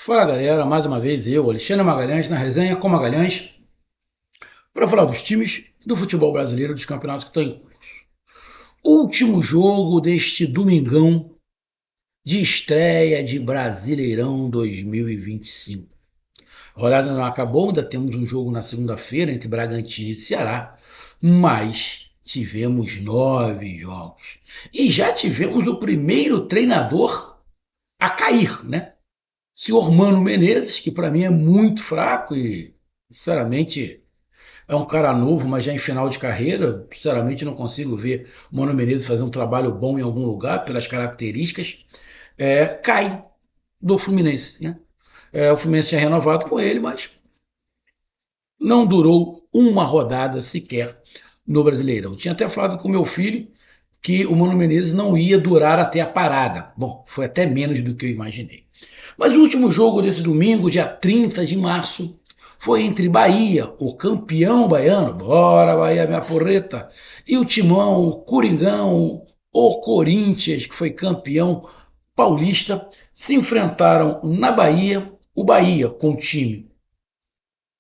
Fala galera, mais uma vez eu, Alexandre Magalhães, na resenha com Magalhães, para falar dos times do futebol brasileiro, dos campeonatos que estão em curso. Último jogo deste domingão de estreia de Brasileirão 2025. A rodada não acabou, ainda temos um jogo na segunda-feira entre Bragantino e Ceará, mas tivemos 9 jogos. E já tivemos o primeiro treinador a cair, né? Senhor Mano Menezes, que para mim é muito fraco e, sinceramente, é um cara novo, mas já em final de carreira. Sinceramente, não consigo ver o Mano Menezes fazer um trabalho bom em algum lugar, pelas características. Cai do Fluminense. Né? O Fluminense tinha renovado com ele, mas não durou uma rodada sequer no Brasileirão. Tinha até falado com meu filho que o Mano Menezes não ia durar até a parada. Bom, foi até menos do que eu imaginei. Mas o último jogo desse domingo, dia 30 de março, foi entre Bahia, o campeão baiano, bora Bahia, minha porreta, e o Timão, o Coringão, o Corinthians, que foi campeão paulista, se enfrentaram na Bahia, o Bahia com o time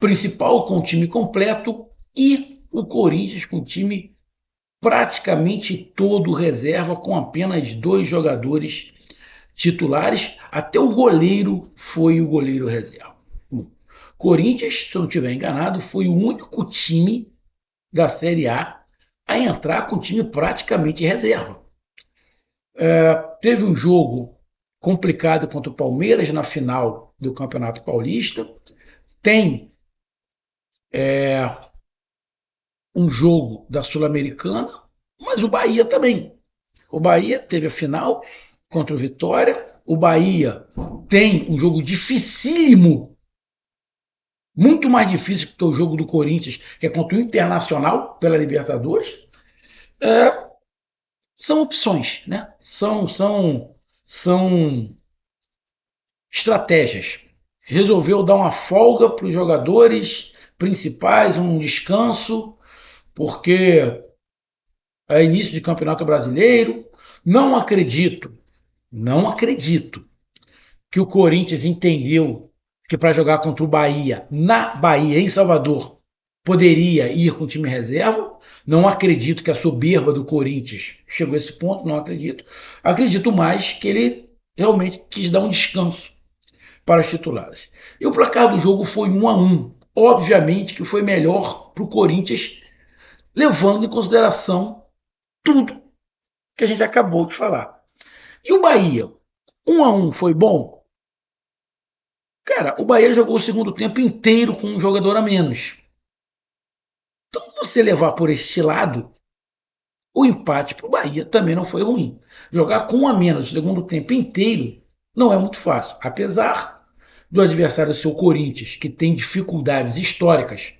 principal, com o time completo, e o Corinthians com o time praticamente todo reserva, com apenas 2 jogadores titulares, até o goleiro foi o goleiro reserva. Corinthians, se eu não estiver enganado, foi o único time da Série A entrar com time praticamente reserva. Teve um jogo complicado contra o Palmeiras na final do Campeonato Paulista. Tem um jogo da Sul-Americana, mas o Bahia também. O Bahia teve a final contra o Vitória. O Bahia tem um jogo dificílimo, muito mais difícil que o jogo do Corinthians, que é contra o Internacional pela Libertadores. É, são opções, né? São estratégias. Resolveu dar uma folga para os jogadores principais, um descanso, porque é início de Campeonato Brasileiro. Não acredito que o Corinthians entendeu que para jogar contra o Bahia, na Bahia, em Salvador, poderia ir com o time reserva. Não acredito que a soberba do Corinthians chegou a esse ponto, não acredito. Acredito mais que ele realmente quis dar um descanso para os titulares. E o placar do jogo foi 1-1. Obviamente que foi melhor para o Corinthians, levando em consideração tudo que a gente acabou de falar. E o Bahia? 1-1 foi bom? Cara, o Bahia jogou o segundo tempo inteiro com um jogador a menos. Então, você levar por este lado, o empate para o Bahia também não foi ruim. Jogar com um a menos o segundo tempo inteiro não é muito fácil. Apesar do adversário ser o Corinthians, que tem dificuldades históricas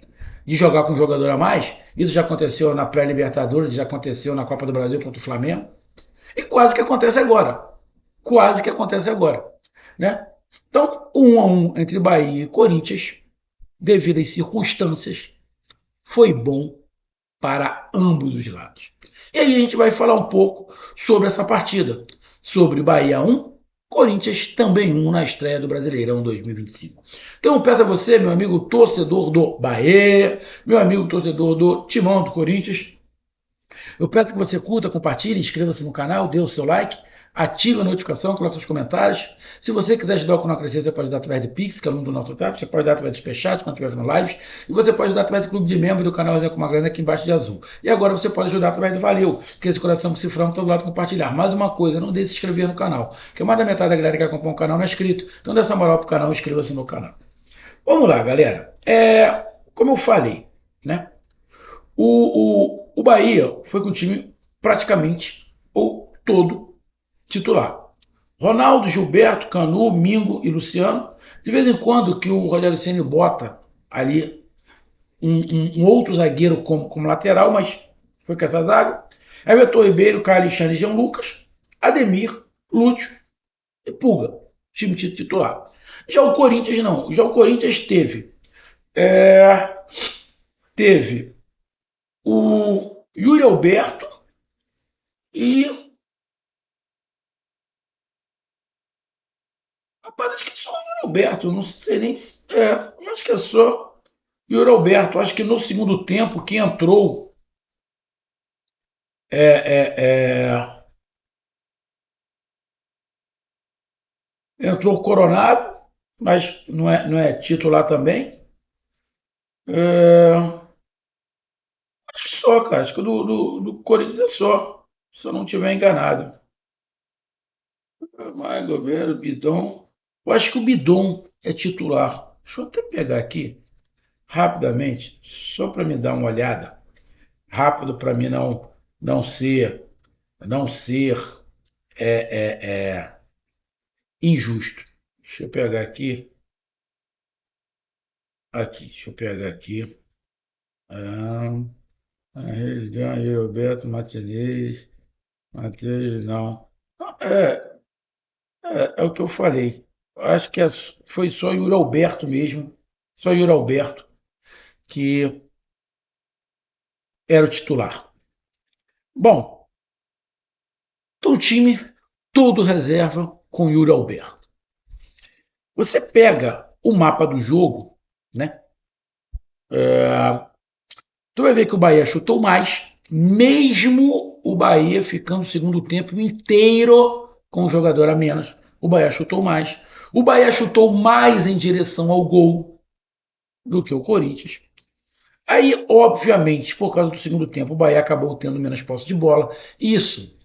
de jogar com um jogador a mais, isso já aconteceu na pré-Libertadores, já aconteceu na Copa do Brasil contra o Flamengo, e quase que acontece agora. Quase que acontece agora. Né? Então, 1-1 entre Bahia e Corinthians, devido às circunstâncias, foi bom para ambos os lados. E aí a gente vai falar um pouco sobre essa partida, sobre Bahia 1, Corinthians também 1 na estreia do Brasileirão 2025. Então eu peço a você, meu amigo torcedor do Bahia, meu amigo torcedor do Timão do Corinthians, eu peço que você curta, compartilhe, inscreva-se no canal, dê o seu like, ative a notificação, coloque seus comentários. Se você quiser ajudar o canal a crescer, você pode dar através de Pix, que é o número do nosso WhatsApp, você pode dar através do Superchat, quando estiver fazendo lives, e você pode ajudar através do clube de membros do canal Resenha com uma Grana aqui embaixo de azul. E agora você pode ajudar através do Valeu, que é esse coração com cifrão todo lado compartilhar. Mais uma coisa, não deixe de se inscrever no canal, que mais da metade da galera que acompanha o canal não é inscrito, então dê essa moral pro canal, inscreva-se no canal. Vamos lá, galera. Como eu falei, né? O Bahia foi com o time praticamente ou todo titular. Ronaldo, Gilberto, Canu, Mingo e Luciano. De vez em quando que o Rogério Ceni bota ali um outro zagueiro como lateral, mas foi com essa zaga. Everton Ribeiro, Caio Alexandre e Jean Lucas, Ademir, Lúcio e Pulga, time titular. Já o Corinthians não. Já o Corinthians teve o Yuri Alberto e Mas acho que é só o Yuri Alberto, não sei nem se. Eu acho que é só Yuri Alberto. Acho que no segundo tempo que entrou é, entrou o Coronado, mas não é titular também. É, acho que só, cara. Acho que do Corinthians é só. Se eu não estiver enganado. Mais governo, Bidon. Eu acho que o Bidon é titular. Deixa eu até pegar aqui rapidamente, só para me dar uma olhada. Rápido para mim não ser injusto. Deixa eu pegar deixa eu pegar aqui. Ah, Reis Ganha, Roberto Martinez, Matheus, não. É, é o que eu falei. Acho que foi só Yuri Alberto mesmo. Só Yuri Alberto que era o titular. Bom, então o time todo reserva com Yuri Alberto. Você pega o mapa do jogo, né? Tu vai ver que o Bahia chutou mais, mesmo o Bahia ficando o segundo tempo inteiro com um jogador a menos. O Bahia chutou mais. O Bahia chutou mais em direção ao gol do que o Corinthians. Aí, obviamente, por causa do segundo tempo, o Bahia acabou tendo menos posse de bola. Isso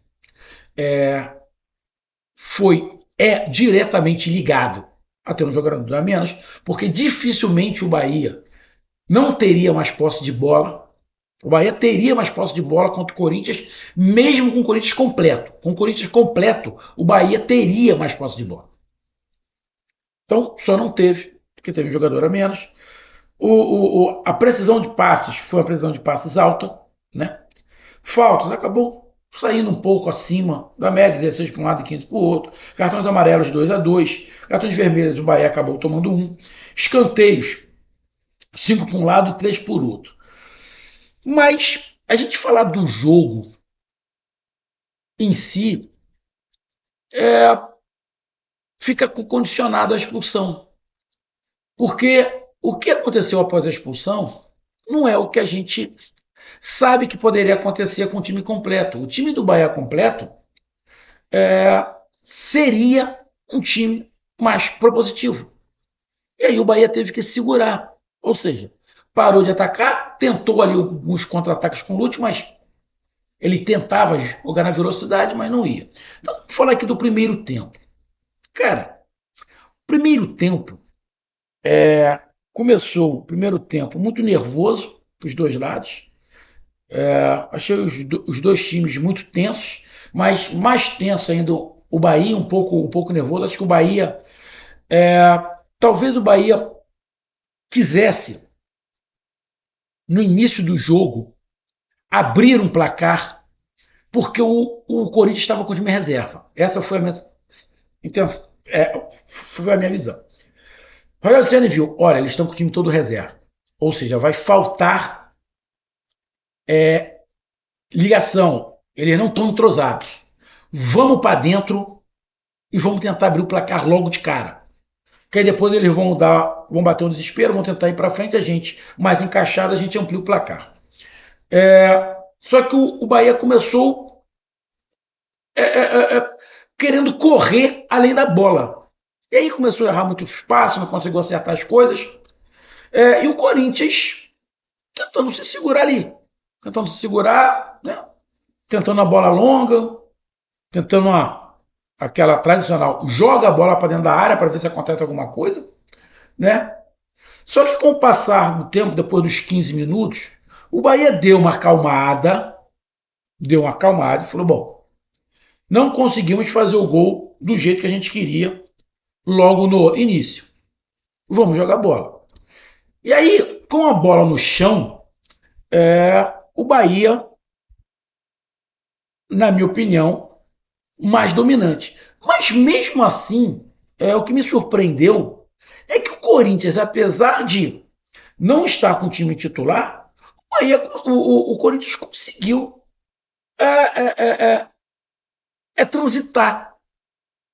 é diretamente ligado a ter um jogador a menos, porque dificilmente o Bahia não teria mais posse de bola. O Bahia teria mais posse de bola contra o Corinthians, mesmo com o Corinthians completo. Com o Corinthians completo, o Bahia teria mais posse de bola. Então, só não teve, porque teve um jogador a menos. A precisão de passes foi uma precisão de passes alta, né? Faltas acabou saindo um pouco acima da média, 16 para um lado e 15 para o outro. Cartões amarelos 2-2. Cartões vermelhos, o Bahia acabou tomando um. Escanteios, 5 para um lado e 3 por outro. Mas a gente falar do jogo em si fica condicionado à expulsão. Porque o que aconteceu após a expulsão não é o que a gente sabe que poderia acontecer com o time completo. O time do Bahia completo seria um time mais propositivo. E aí o Bahia teve que segurar. Ou seja, parou de atacar, tentou ali alguns contra-ataques com o Lute, mas ele tentava jogar na velocidade, mas não ia. Então, vamos falar aqui do primeiro tempo. Cara, primeiro tempo começou o primeiro tempo muito nervoso para os dois lados. Achei os dois times muito tensos, mas mais tenso ainda o Bahia, um pouco nervoso. Acho que o Bahia, talvez o Bahia quisesse, no início do jogo, abrir um placar, porque o Corinthians estava com o time reserva. Essa foi a minha intenção, foi a minha visão. O Rogério Ceni viu, olha, eles estão com o time todo reserva. Ou seja, vai faltar ligação. Eles não estão entrosados. Vamos para dentro e vamos tentar abrir o placar logo de cara. Que aí depois eles vão bater um desespero, vão tentar ir para frente, a gente mais encaixado, a gente amplia o placar. Só que o Bahia começou querendo correr além da bola. E aí começou a errar muito espaço, não conseguiu acertar as coisas. E o Corinthians tentando se segurar ali. Tentando se segurar, né? Tentando a bola longa, tentando aquela tradicional, joga a bola para dentro da área para ver se acontece alguma coisa, né? Só que com o passar do tempo, depois dos 15 minutos, o Bahia deu uma acalmada e falou: bom, não conseguimos fazer o gol do jeito que a gente queria logo no início. Vamos jogar bola. E aí, com a bola no chão, o Bahia, na minha opinião, mais dominante. Mas mesmo assim, o que me surpreendeu é que o Corinthians, apesar de não estar com o time titular, o Corinthians conseguiu transitar,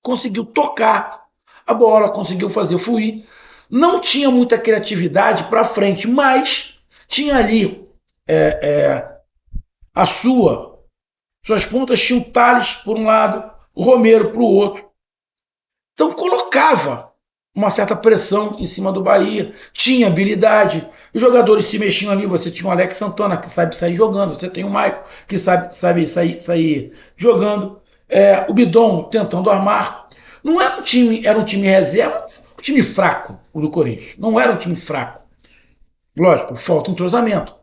conseguiu tocar a bola, conseguiu fazer fluir. Não tinha muita criatividade para frente, mas tinha ali a suas pontas, tinha o Thales por um lado, o Romero para o outro. Então colocava uma certa pressão em cima do Bahia, tinha habilidade, os jogadores se mexiam ali, você tinha o Alex Santana que sabe sair jogando, você tem o Maicon que sabe sair jogando, o Bidon tentando armar. Não era um time reserva, um time fraco, o do Corinthians. Não era um time fraco. Lógico, falta entrosamento.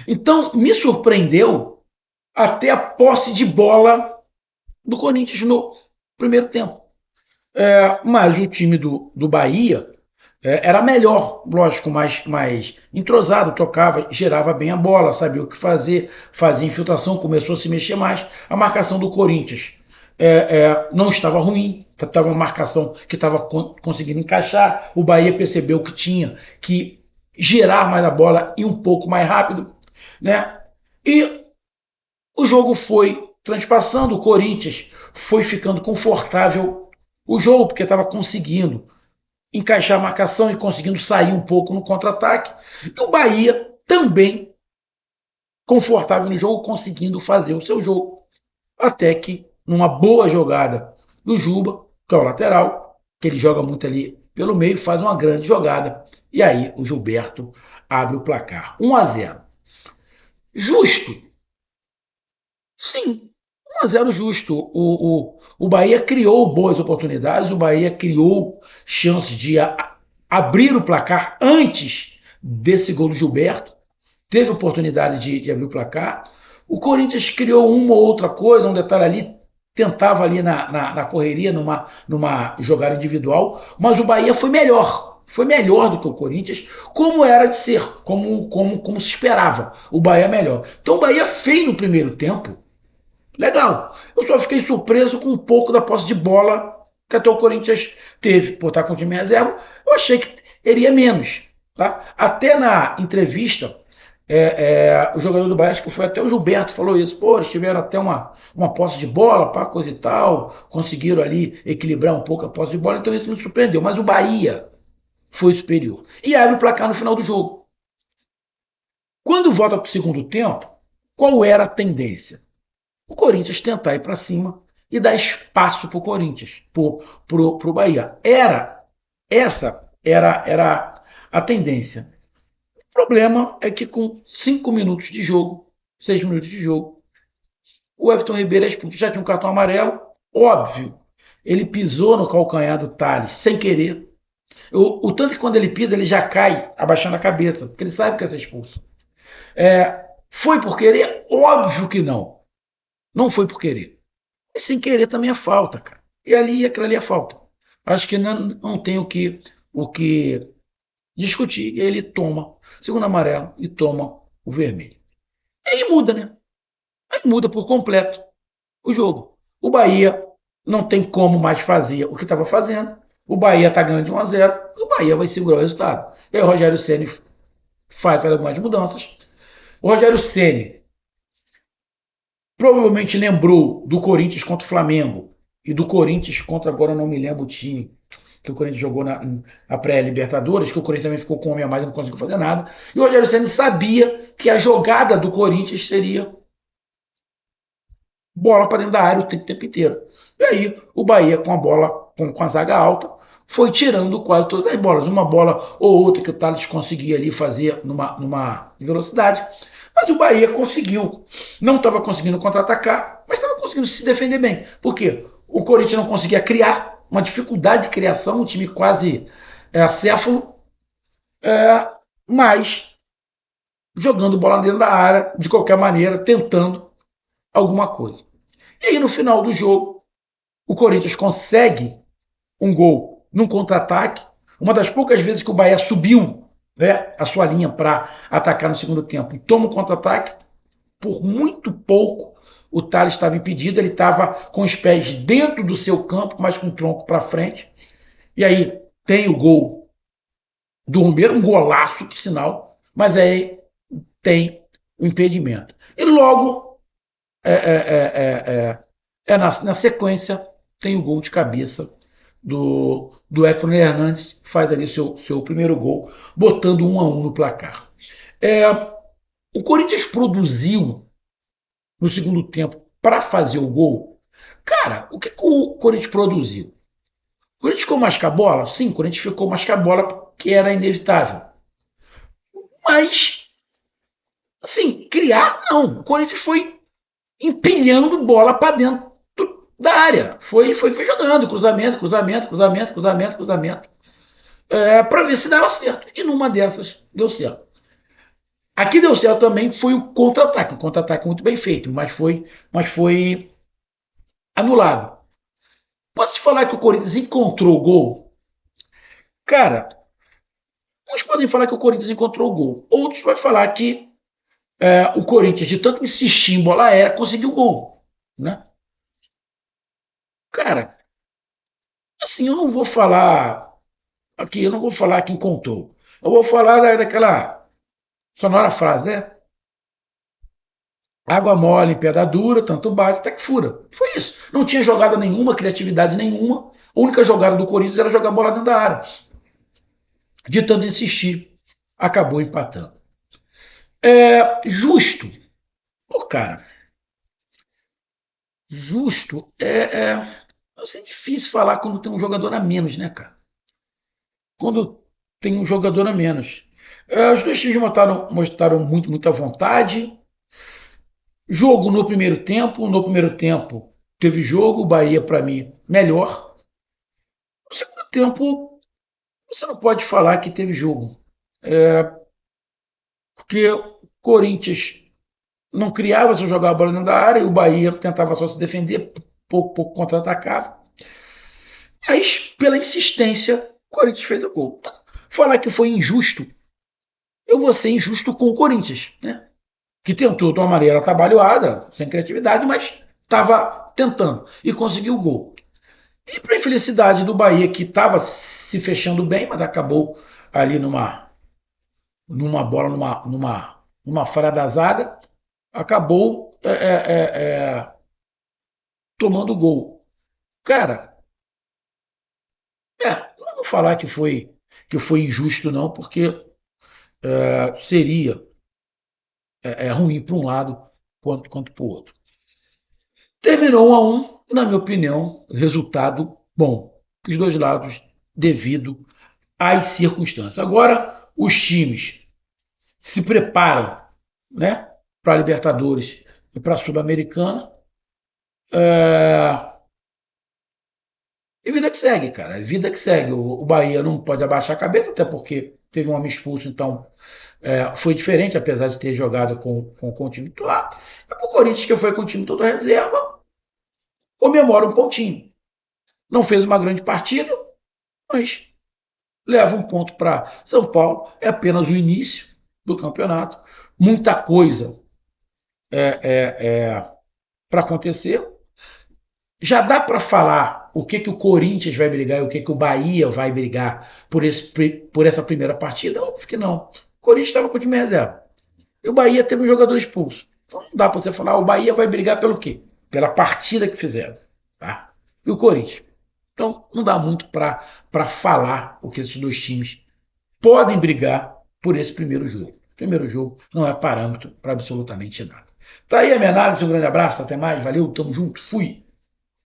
Então, me surpreendeu até a posse de bola do Corinthians no primeiro tempo. Mas o time do Bahia era melhor, lógico, mais entrosado, tocava, girava bem a bola, sabia o que fazer, fazia infiltração, começou a se mexer mais. A marcação do Corinthians não estava ruim, estava uma marcação que estava conseguindo encaixar. O Bahia percebeu que tinha que girar mais a bola e um pouco mais rápido, né? E o jogo foi transpassando, o Corinthians foi ficando confortável o jogo, porque estava conseguindo encaixar a marcação e conseguindo sair um pouco no contra-ataque. E o Bahia também confortável no jogo, conseguindo fazer o seu jogo. Até que, numa boa jogada do Juba, que é o lateral, que ele joga muito ali pelo meio, faz uma grande jogada. E aí o Gilberto abre o placar. 1-0. Justo? Sim, 1-0 justo. O Bahia criou boas oportunidades, o Bahia criou chances de abrir o placar antes desse gol do Gilberto. Teve oportunidade de abrir o placar. O Corinthians criou uma ou outra coisa, um detalhe ali, tentava ali na correria, numa jogada individual, mas o Bahia foi melhor. Foi melhor do que o Corinthians, como era de ser, como se esperava. O Bahia melhor. Então o Bahia fez no primeiro tempo legal. Eu só fiquei surpreso com um pouco da posse de bola que até o Corinthians teve. Por estar com o time reserva, eu achei que iria menos. Tá? Até na entrevista, o jogador do Bahia, acho que foi até o Gilberto, falou isso. Pô, eles tiveram até uma posse de bola, pá, coisa e tal. Conseguiram ali equilibrar um pouco a posse de bola, então isso me surpreendeu. Mas o Bahia foi superior. E abre o placar no final do jogo. Quando volta para o segundo tempo, qual era a tendência? O Corinthians tentar ir para cima e dar espaço para o Corinthians, para o Bahia. Essa era a tendência. O problema é que com 5 minutos de jogo, 6 minutos de jogo, o Everton Ribeiro é expulso. Já tinha um cartão amarelo, óbvio. Ele pisou no calcanhar do Thales, sem querer. O tanto que quando ele pisa, ele já cai, abaixando a cabeça, porque ele sabe que ia ser expulso. Foi por querer? Óbvio que não. Não foi por querer. E sem querer também é falta, cara. E aquilo ali é falta. Acho que não tem o que discutir. E aí ele toma segundo amarelo e toma o vermelho. E aí muda, né? Aí muda por completo o jogo. O Bahia não tem como mais fazer o que estava fazendo. O Bahia está ganhando de 1-0. O Bahia vai segurar o resultado. E aí o Rogério Ceni faz algumas mudanças. O Rogério Ceni provavelmente lembrou do Corinthians contra o Flamengo e do Corinthians contra, agora eu não me lembro o time que o Corinthians jogou na pré-Libertadores, que o Corinthians também ficou com um homem a mais e não conseguiu fazer nada. E o Rogério Ceni sabia que a jogada do Corinthians seria bola para dentro da área o tempo inteiro. E aí o Bahia com a bola, com a zaga alta, foi tirando quase todas as bolas. Uma bola ou outra que o Thales conseguia ali fazer numa velocidade. Mas o Bahia conseguiu. Não estava conseguindo contra-atacar, mas estava conseguindo se defender bem. Por quê? O Corinthians não conseguia criar, uma dificuldade de criação, um time quase acéfalo, mas jogando bola dentro da área, de qualquer maneira, tentando alguma coisa. E aí no final do jogo, o Corinthians consegue um gol num contra-ataque, uma das poucas vezes que o Bahia subiu, né, a sua linha para atacar no segundo tempo e toma um contra-ataque. Por muito pouco o Thales estava impedido, ele estava com os pés dentro do seu campo, mas com o tronco para frente. E aí tem o gol do Romero, um golaço, por sinal, mas aí tem o impedimento. E logo, na sequência, tem o gol de cabeça do Héctor Hernandes, faz ali seu primeiro gol, botando 1-1 no placar. É, o Corinthians produziu no segundo tempo para fazer o gol. Cara, o que o Corinthians produziu? O Corinthians ficou mais com a bola? Sim, o Corinthians ficou mais com a bola porque era inevitável. Mas, assim, criar, não. O Corinthians foi empilhando bola para dentro da área. Foi jogando, cruzamento, para ver se dava certo. E numa dessas deu certo. Aqui deu certo também foi o contra-ataque. O contra-ataque muito bem feito, mas foi anulado. Posso te falar que o Corinthians encontrou o gol? Cara, uns podem falar que o Corinthians encontrou o gol. Outros vão falar que o Corinthians, de tanto insistir em bola aérea, conseguiu o gol. Né? Cara, assim, eu não vou falar aqui, eu não vou falar que encontrou. Eu vou falar daquela sonora frase, né? Água mole em pedra dura, tanto bate até que fura. Foi isso. Não tinha jogada nenhuma, criatividade nenhuma. A única jogada do Corinthians era jogar a bola dentro da área. De tanto insistir, acabou empatando. Justo. Pô, cara, justo é difícil falar quando tem um jogador a menos, né, cara? Quando tem um jogador a menos. Os dois times mostraram muita vontade. Jogo no primeiro tempo. No primeiro tempo teve jogo, o Bahia, para mim, melhor. No segundo tempo, você não pode falar que teve jogo. Porque o Corinthians não criava, só jogava a bola dentro da área, e o Bahia tentava só se defender, pouco contra-atacava. Mas, pela insistência, o Corinthians fez o gol. Falar que foi injusto, eu vou ser injusto com o Corinthians, né? Que tentou de uma maneira trabalhada, sem criatividade, mas estava tentando e conseguiu o gol. E para a infelicidade do Bahia, que estava se fechando bem, mas acabou ali numa bola, numa falha da zaga, acabou tomando gol. Cara, não vou falar que foi injusto, não, porque seria ruim para um lado quanto para o outro. Terminou 1-1, na minha opinião, resultado bom. Os dois lados, devido às circunstâncias. Agora, os times se preparam, né, para a Libertadores e para a Sul-Americana. E vida que segue, cara. Vida que segue. O Bahia não pode abaixar a cabeça, até porque teve um homem expulso, então foi diferente, apesar de ter jogado com o time titular. E o Corinthians, que foi com o time todo reserva, comemora um pontinho. Não fez uma grande partida, mas leva um ponto para São Paulo. É apenas o início do campeonato. Muita coisa para acontecer. Já dá para falar o que o Corinthians vai brigar e o que o Bahia vai brigar por essa primeira partida? Óbvio que não. O Corinthians estava com o time reserva. E o Bahia teve um jogador expulso. Então não dá para você falar, o Bahia vai brigar pelo quê? Pela partida que fizeram. Tá? E o Corinthians. Então não dá muito para falar o que esses dois times podem brigar por esse primeiro jogo. O primeiro jogo não é parâmetro para absolutamente nada. Tá aí a minha análise, um grande abraço, até mais, valeu, tamo junto, fui!